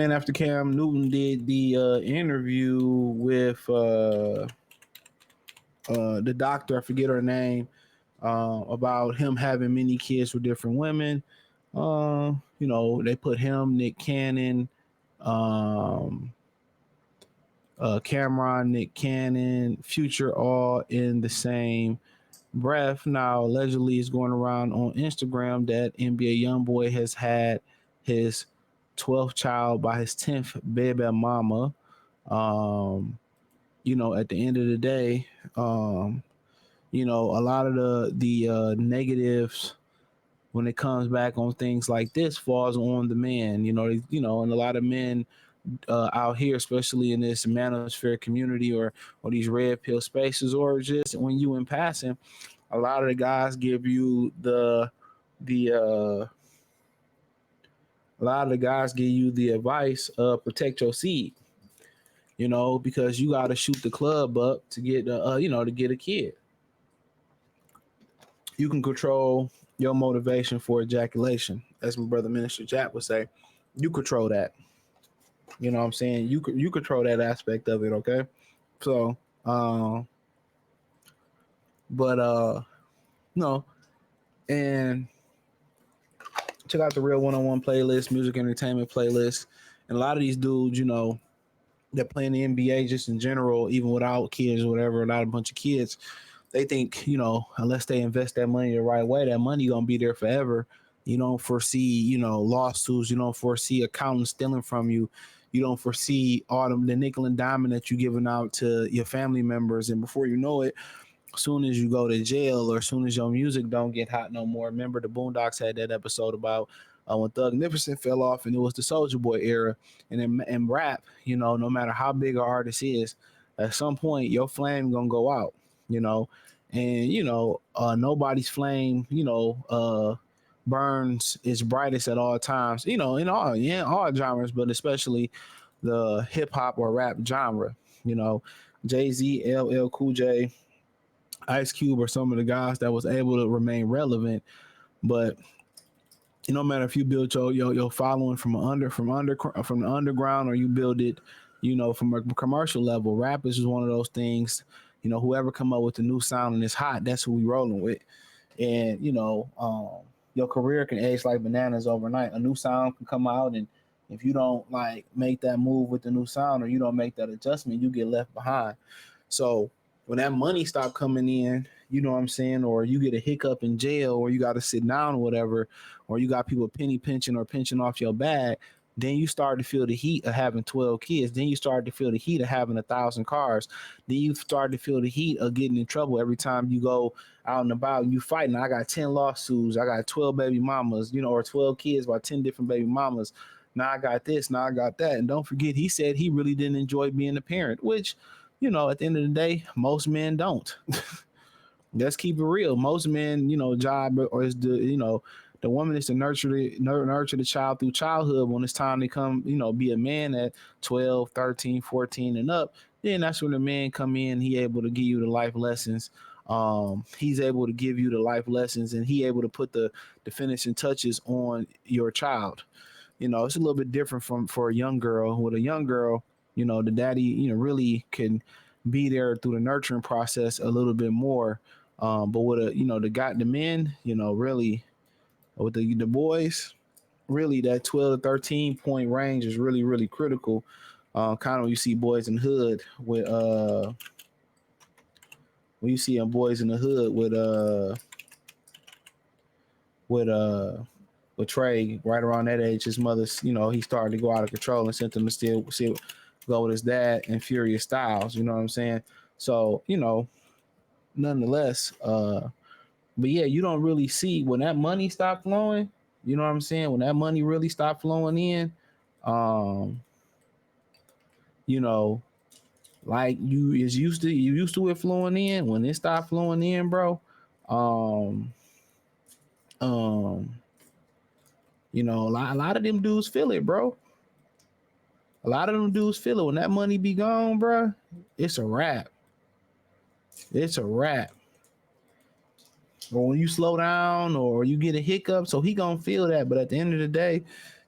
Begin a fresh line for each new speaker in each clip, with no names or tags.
man, after Cam Newton did the interview with the doctor, I forget her name, about him having many kids with different women. They put him, Nick Cannon, um, Cameron, Nick Cannon, Future, all in the same breath. Now, allegedly, it's going around on Instagram that NBA YoungBoy has had his 12th child by his 10th baby mama. Um, at the end of the day, a lot of the negatives when it comes back on things like this falls on the man. And a lot of men out here, especially in this manosphere community or these red pill spaces, or just when you in passing, a lot of the guys give you the a lot of the guys give you the advice protect your seed, because you got to shoot the club up to get to get a kid. You can control your motivation for ejaculation, as my brother Minister Jack would say. You control that. You know what I'm saying? You control that aspect of it, okay? So, but no, and check out the Real One-on-One playlist, music entertainment playlist, and a lot of these dudes, that play in the NBA just in general, even without kids or whatever, not a bunch of kids, they think, unless they invest that money the right way, that money gonna be there forever. You don't foresee, lawsuits. You don't foresee accountants stealing from you. You don't foresee all the nickel and diamond that you're giving out to your family members. And before you know it, as soon as you go to jail or as soon as your music don't get hot no more. Remember the Boondocks had that episode about when Thug Nificent fell off, and it was the Soulja Boy era. And in rap, no matter how big an artist is, at some point your flame gonna go out, and nobody's flame, burns its brightest at all times, in all genres, but especially the hip hop or rap genre. Jay-Z, LL Cool J, Ice Cube are some of the guys that was able to remain relevant. But no matter if you build your following from the underground, or you build it, from a commercial level, rappers is one of those things. Whoever come up with the new sound and it's hot, that's who we rolling with. And your career can age like bananas overnight. A new sound can come out, and if you don't like make that move with the new sound, or you don't make that adjustment, you get left behind. So when that money stop coming in, you know what I'm saying, or you get a hiccup in jail, or you got to sit down or whatever, or you got people penny pinching or pinching off your bag, then you start to feel the heat of having 12 kids. Then you start to feel the heat of having 1,000 cars. Then you start to feel the heat of getting in trouble every time you go out and about and you fighting. I got 10 lawsuits. I got 12 baby mamas, or 12 kids by 10 different baby mamas. Now I got this, now I got that. And don't forget, he said he really didn't enjoy being a parent, which, at the end of the day, most men don't. Let's keep it real. Most men, job or is the woman is to nurture the child through childhood. When it's time to come, be a man at 12, 13, 14 and up, then that's when the man come in. He able to give you the life lessons. He's able to give you the life lessons, and he able to put the finishing touches on your child. It's a little bit different for a young girl. With a young girl, the daddy, really can be there through the nurturing process a little bit more. But with the men, really with the boys, really that 12 to 13 point range is really, really critical. Kind of when you see boys in the hood with when you see boys in the hood with with Trey right around that age, his mother's, he started to go out of control and sent him to still go with his dad and Furious Styles, you know what I'm saying? So, nonetheless, but yeah, you don't really see when that money stopped flowing, you know what I'm saying? When that money really stopped flowing in, um, you know, like you used to it flowing in, when it stopped flowing in, bro, um, um, a lot of them dudes feel it, bro. A lot of them dudes feel it. When that money be gone, bro, it's a wrap. It's a wrap. Or when you slow down or you get a hiccup, so he gonna feel that. But at the end of the day,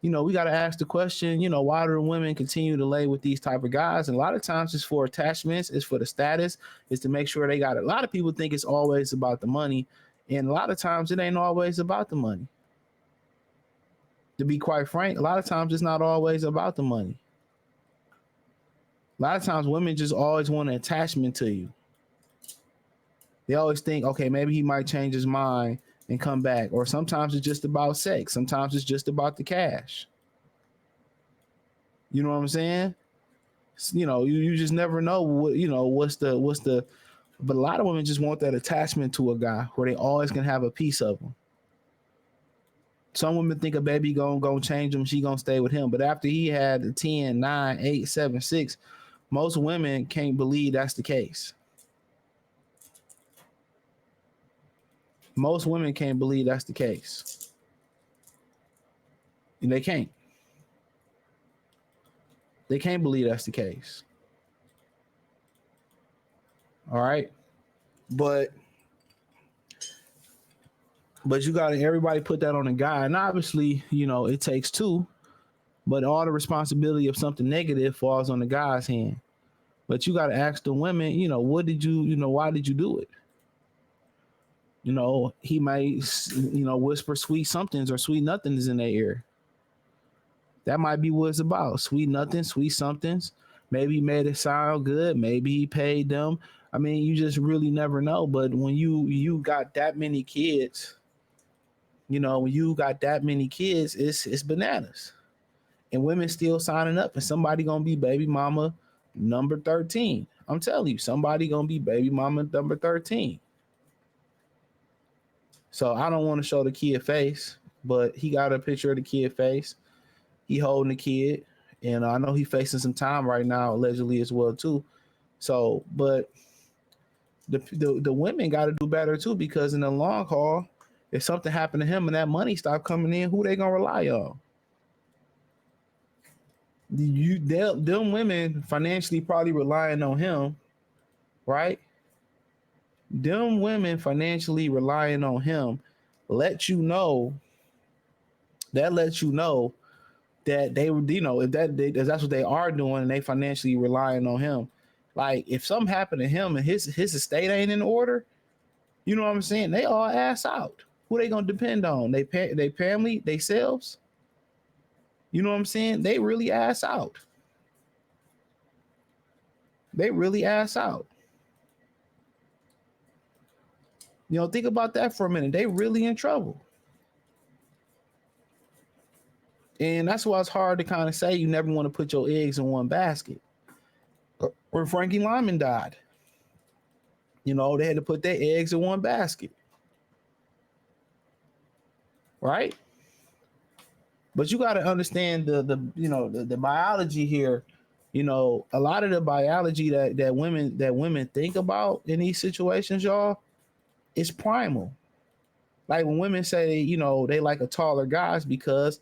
We got to ask the question, why do women continue to lay with these type of guys? And a lot of times it's for attachments, it's for the status, it's to make sure they got it. A lot of people think it's always about the money, and a lot of times it ain't always about the money. To be quite frank, a lot of times it's not always about the money. A lot of times women just always want an attachment to you. They always think, okay, maybe he might change his mind and come back. Or sometimes it's just about sex. Sometimes it's just about the cash. You know what I'm saying? You just never know what's the but a lot of women just want that attachment to a guy where they always can have a piece of him. Some women think a baby gonna change him, she gonna stay with him. But after he had the 10, 9, 8, 7, 6, most women can't believe that's the case. Most women can't believe that's the case. And they can't. They can't believe that's the case. All right. But you gotta everybody put that on a guy. And obviously, it takes two, but all the responsibility of something negative falls on the guy's hand. But you gotta ask the women, what did why did you do it? He might, whisper sweet somethings or sweet nothings in their ear. That might be what it's about. Sweet nothings, sweet somethings. Maybe he made it sound good. Maybe he paid them. I mean, you just really never know. But when you got that many kids, it's bananas. And women still signing up, and somebody gonna be baby mama number 13. I'm telling you, somebody gonna be baby mama number 13. So I don't want to show the kid face, but he got a picture of the kid face. He holding the kid, and I know he facing some time right now, allegedly as well too. So, but the women got to do better too, because in the long haul, if something happened to him and that money stopped coming in, who they gonna rely on? Them women financially probably relying on him, right? Them women financially relying on him let you know that lets you know that they were, if that's what they are doing and they financially relying on him. Like if something happened to him and his estate ain't in order, you know what I'm saying? They all ass out. Who they gonna depend on? They family, they selves. You know what I'm saying? They really ass out. They really ass out. Think about that for a minute. They really in trouble. And that's why it's hard to kind of say you never want to put your eggs in one basket. When Frankie Lyman died, they had to put their eggs in one basket. Right? But you got to understand the biology here. A lot of the biology that women think about in these situations, y'all, is primal. Like when women say, they like a taller guys because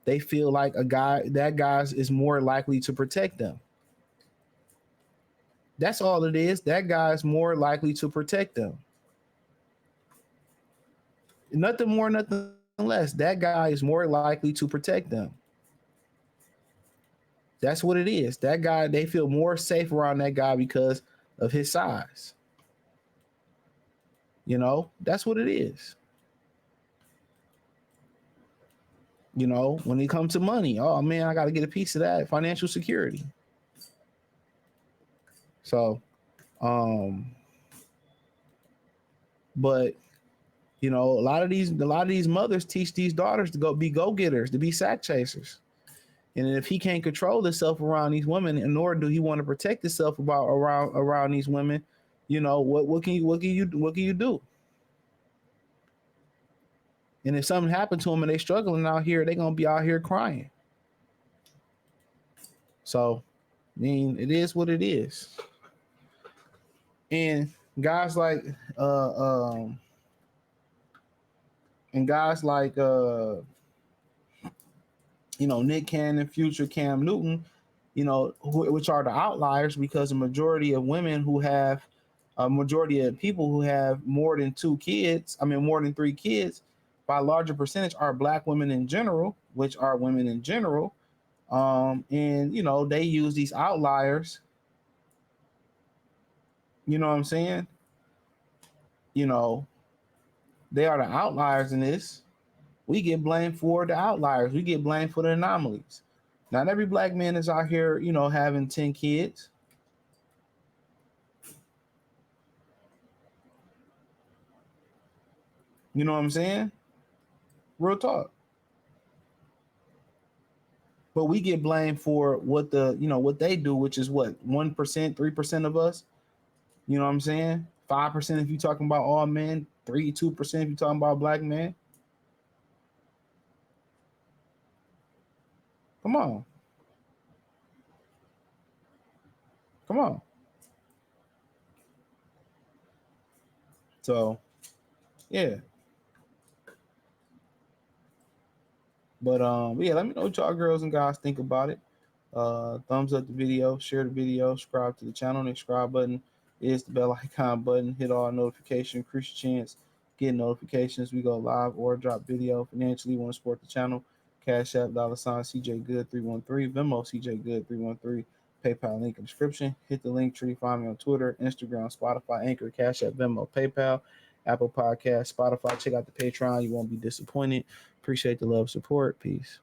they feel like that guy's is more likely to protect them. That's all it is. That guy's more likely to protect them. Nothing more, nothing less. That guy is more likely to protect them. That's what it is. That guy, they feel more safe around that guy because of his size. That's what it is. When it comes to money, oh man, I got to get a piece of that financial security. So, but a lot of these mothers teach these daughters to be go-getters, to be sack chasers. And if he can't control himself around these women, and nor do he want to protect himself around these women, what can you do? And if something happened to them and they struggling out here, they're gonna be out here crying. So, I mean, it is what it is. And guys like Nick Cannon, Future, Cam Newton, which are the outliers, because the majority of women who have a majority of people who have more than 3 kids, by a larger percentage, are black women in general. which are women in general. And you know, they use these outliers. You know what I'm saying? You know, they are the outliers in this. We get blamed for the outliers. We get blamed for the anomalies. Not every black man is out here, you know, having 10 kids. You know what I'm saying? Real talk. But we get blamed for what the, you know, what they do, which is what, 1%, 3% of us. You know what I'm saying? 5% if you're talking about all men, 2% if you're talking about black men. Come on. Come on. So yeah. But yeah, let me know what y'all girls and guys think about it. Thumbs up the video, share the video, subscribe to the channel. The subscribe button is the bell icon button. Hit all notifications, increase your chance get notifications. We go live or drop video. Financially, want to support the channel? Cash App $ CJ Good 313, Venmo CJ Good 313, PayPal link in the description. Hit the link tree. Find me on Twitter, Instagram, Spotify, Anchor, Cash App, Venmo, PayPal, Apple Podcast, Spotify. Check out the Patreon. You won't be disappointed. Appreciate the love, support. Peace.